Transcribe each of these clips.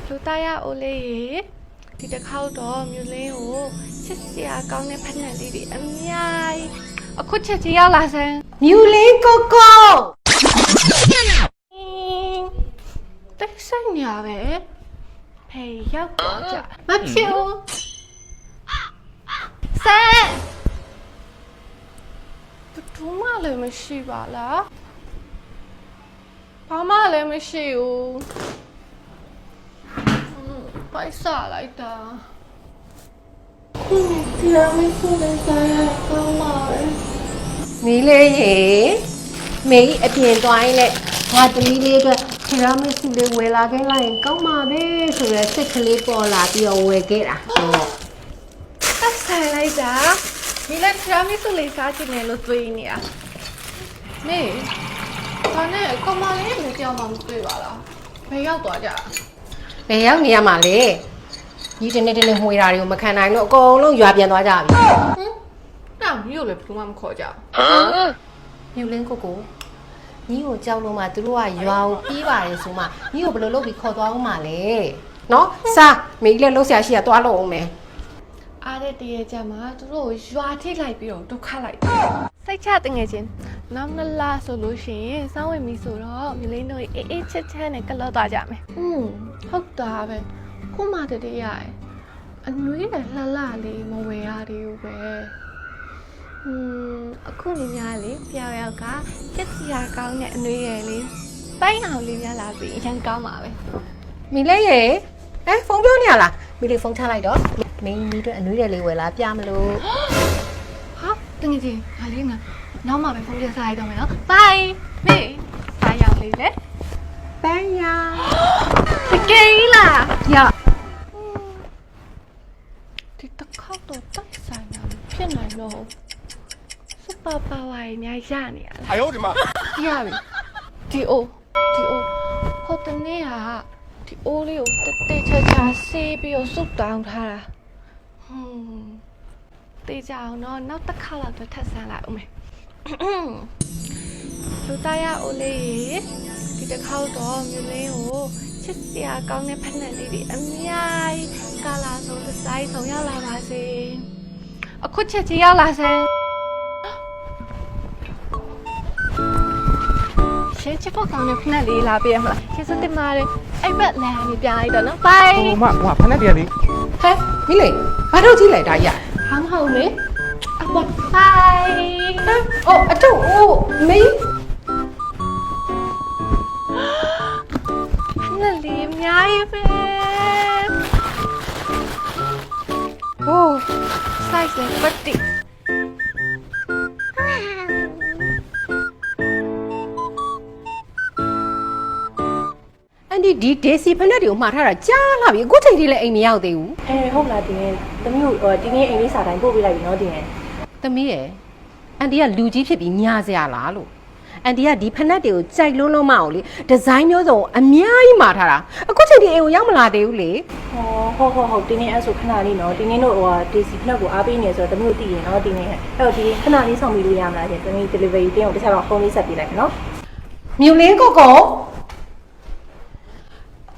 လူသားရအိုလေးရေဒီတစ်ခေါက်တော့မြူလင်းကိုချစ်စရာကောင်းတဲ့ဖက်နယ်လေးတွေအများကြီးအခုချက်ချင်းရောက်လာစမ်း မြူလင်းကိုကိုတိတ်ဆိတ်ညာပဲဖေးရောက်တော့ကြမဖြစ်ဘူးဆန်တူမလည်းမရှိပါလားဘာမှလည်းမရှိဘူးပိုက်စားလိုက်တာဒီလိုမျိုးဆိုတဲ့ဆိုင်ကောင်းပါပဲ မီးလေးရေမေးအပြင်သွားရင်လည်းငါသမီးလေးအတွက်ခရမစ်စုလေးဝယ်လာခဲ့လိုက်ရင်ကောင်းပါပဲဆိုရယ်စိတ်ကလေးပေါ်လာပြီးတော့ဝယ်ခဲ့တာဆိုတော့ တက်ဆိုင်လိုက်တာဒီလက်ထရာမီဆိုလေးစားချင်တယ်လို့တွေးနေတာမေဒါနဲ့ကမလေးလည်းကြောက်မှမတွေ့ပါလားဘယ်ရောက်သွားကြ ဘယ်ရောက်နေရမှာလဲညီတနေ့တနေ့မှွေတာတွေကိုမခံနိုင်လို့အကုန်လုံးရွာပြန်သွားကြပြီ တောင်မြို့လည်းဘယ်သူမှမခေါ်ကြ မြူလင်းကိုကိုညီကိုကြောက်လို့မှသူတို့ကရွာကိုပြေးပါတယ်ဆိုမှညီကိုဘယ်လိုလုပ်ပြီးခေါ်သွားအောင်မလဲနော်စားမေးလည်းလှုပ်ရှားရှိရသွားလို့အောင်မယ် အားတဲ့တရေကြမှာသူတို့ကိုရွာထိလိုက်ပြီးတော့ဒုက္ခလိုက်စိတ်ချတငယ်ချင်းနောက်နှစ်လဆိုလို့ရှိရင်စောင်းဝင်ပြီဆိုတော့မြလင်းတို့အေးအေးချစ်ချစ်နဲ့ကလော့သွားကြမယ်ဟုတ်တာပဲခုမှတည်းရရဲ့အနွေးနဲ့လှလှလေးမဝယ်ရသေးဘူးပဲအခုနေများလေပြောင်ရောက်ကချစ်စရာကောင်းတဲ့အနွေးရယ်လေးပိုင်းအောင်လေးများလာပြီးအရင်ကောင်းပါပဲ မီလေးရေဖုန်းပြောနေရလားမီလေးဖုန်းချလိုက်တော့မင်းမီတို့အနွေးတယ်လေးဝယ်လာပြမလို့ ဟာတကယ်ကြီးဒါလေးငါနောက်မှပဲဖုန်းပြန်စားရတော့မယ်နော် bye မေးစားရောက်လေးလေ ပန်းရ တကယ်လား ရ ဒီတစ်ခေါက်တော့တက်ဆိုင်တာဖြစ်နိုင်တော့စူပါပါဝါရညာရနေရလား 哎呦我的妈！ ရပြီဒီအိုဟိုတနေ့ကဒီအိုးလေးကိုတက်တက်ချာချာဆေးပြီးတော့စုတောင်းထားတာတေးကြအောင်တော့နောက်တစ်ခါလောက်တော့ထပ်ဆန်းလိုက်ဦးမယ်လူသားရအိုလေးရေဒီတစ်ခေါက်တော့မြူလင်းကိုချစ်စရာကောင်းတဲ့ဖက်နယ်လေးတွေအများကြီးကာလာဆုံးဒီဇိုင်းဆုံးရောက်လာပါစေအခုချက်ချင်းရောက်လာစမ်းရှင်းချစ်ဖို့ကောင်းတဲ့ဖက်နယ်လေးလာပေးရမလားကျေးဇူးတင်ပါတယ်အဲ့ဘက်လမ်းကြီးပြန်လိုက်တော့နော် bye 我妈，哇，潘那爹哩， ဟဲ့မီလေးဘာလို့ကြည့်လိုက်တာရ ဟောင်းဟောင်းလေအပေါ် bye အော်အတူမင်း ဖက်နယ်လေးအများကြီးပဲโอ้ size နဲ့ပတ်တိ အန်ဒီဒီဒေစီဖက်နဲ့တွေကိုမှားထားတာကြားလာပြီအခုချိန်ထိလည်းအိမ်မရောက်သေးဘူး ဟုတ်လားတင်ရဲ့သမီးကိုတင်းငယ်အိမ်လေးစာတိုင်းပို့ပေးလိုက်ပြီနော်တင်ရဲ့ သမီးရယ်အန်ဒီကလူကြီးဖြစ်ပြီးညာစရာလားလို့အန်ဒီကဒီဖက်နဲ့တွေကိုကြိုက်လုံးလုံးမအောင်လေဒီဇိုင်းမျိုးစုံအများကြီးမှားထားတာအခုချိန်ထိအိမ်ကိုရောက်မလာသေးဘူးလေ ဟုတ်တင်းငယ်အဲ့ဆိုခဏလေးနော်တင်းငယ်တို့ဒေစီဖက်ကိုအားပေးနေဆိုတော့သမီးတို့တည်ရင်နော်တင်းငယ်အဲ့တော့ဒီခဏလေးဆောင်ပြီးလို့ရမလားတင်သမီး delivery တင်းကိုတခြားတော့ဖုန်းလေးဆက်ပေးလိုက်မယ်နော် မြူလင်းကိုကို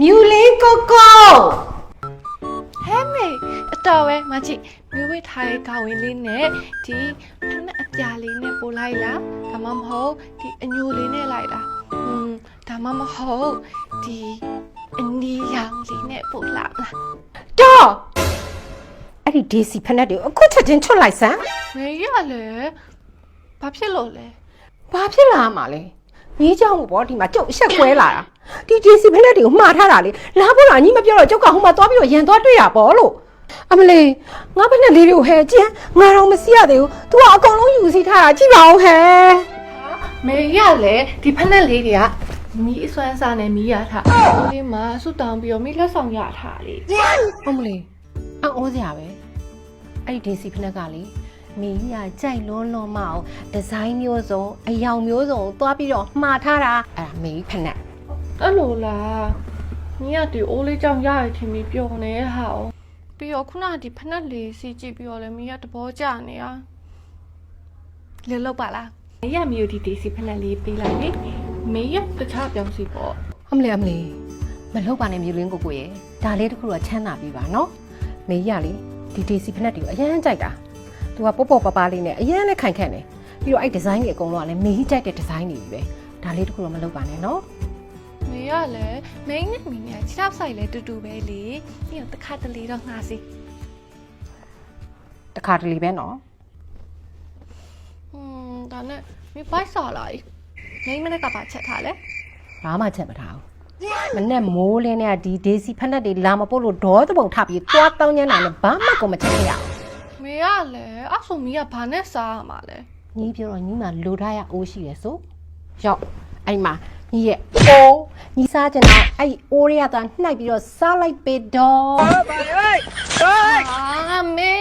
မြူလင်းကိုကို ဟဲ့မေအတော်ပဲမချီမျိုးဝေးထားတဲ့ကောင်းဝင်လေးနဲ့ဒီဖက်နဲ့အပြာလေးနဲ့ပို့လိုက်လားဒါမှမဟုတ်ဒီအညိုလေးနဲ့လိုက်လားဒါမှမဟုတ်ဒီအနီရောင်လေးနဲ့ပို့လာလား တော့အဲ့ဒီဒေစီဖက်နဲ့တွေကိုအခုချက်ချင်းချွတ်လိုက်စမ်း မေရလေဘာဖြစ်လို့လဲ ဘာဖြစ်လာမှာလဲမီးကြောင်ကိုပေါ့ဒီမှာကျုပ်အဆက်ကွဲလာတာဒီဒေစီဖက်နဲ့တွေကိုမှားထားတာလေလားဖို့လားညီမပြောတော့ကျုပ်ကဟိုမှာသွားပြီးတော့ရန်သွားတွေ့ရပေါ့လို့အမလေးငါဖက်နဲ့လေးတွေကိုဟဲကျန်းငါတော့မစီရသေးဘူး तू ကအကုန်လုံးယူစီထားတာကြည့်ပါဦးဟဲ မေရလေဒီဖက်နဲ့လေးတွေကမီးအစွမ်းစားနဲ့မီးရထားဦးလေးမှာဆွတောင်းပြီးတော့မီးလက်ဆောင်ရထားလေ အမလေးအော်စရာပဲအဲ့ဒီဒေစီဖက်နဲ့ကလေမီးရကြိုက်လွန်းလွန်းမအောင်ဒီဇိုင်းမျိုးစုံအယောင်မျိုးစုံကိုသွားပြီးတော့မှားထားတာအဲ့ဒါမီးဖက်နဲ့ အဲ့လိုလားညီကဒီအိုးလေးကြောင့်ရရထင်ပြီးပျော်နေဟာပြီးတော့ခုနကဒီဖက်နဲ့လေးစီကြည့်ပြီးတော့လည်းမီးကတဘောကြနေတာလေလောက်ပါလားမေရမီကိုဒီဒေစီဖက်နဲ့လေးပေးလိုက်ပြီမေရတခြားပြောင်းစီပေါ့ အမလေး မလုပ်ပါနဲ့မြူလင်းကိုကိုရဲ့ဒါလေးတစ်ခုတော့ချမ်းသာပြီပါနော်မေကြီးကလေဒီဒေစီဖက်တွေကိုအရန်ကြိုက်တာသူကပေါ့ပေါ့ပပလေးနဲ့အရန်လည်းခိုင်ခန့်တယ်ပြီးတော့အဲ့ဒီဇိုင်းတွေအကုန်လုံးကလည်းမေကြီးကြိုက်တဲ့ဒီဇိုင်းတွေပဲဒါလေးတစ်ခုတော့မလုပ်ပါနဲ့နော် မေရလည်းမိန်းနဲ့မိန်းနဲ့ခြေထောက်ဆိုင်လဲတူတူပဲလေပြီးတော့တစ်ခါတလေတော့ငှားစီ တခါတလေပဲနော် ဒါနဲ့မေဘိုက်စာလာမိန်းမနဲ့ကပါချက်ထားလဲ ဘာမှချက်မထားဘူးမနဲ့မိုးလင်းနဲ့ဒီဒေစီဖက်တွေလာမပို့လို့ဒေါသပုံထပြီးသွားတောင်းညမ်းတာနဲ့ဘာမှကိုမချက်ခဲ့ရအောင် မေရလည်းအဲ့ဆိုမီးကဘာနဲ့စားရမှာလဲ ညီပြောတော့ညီမလိုထားရအိုးရှိရဆိုရောက်အဲ့မှာညီရဲ့အိုးညီစားကျင်တော့အဲ့အိုးရရတာနှိုက်ပြီးတော့စားလိုက်ပေတော့ အာမေ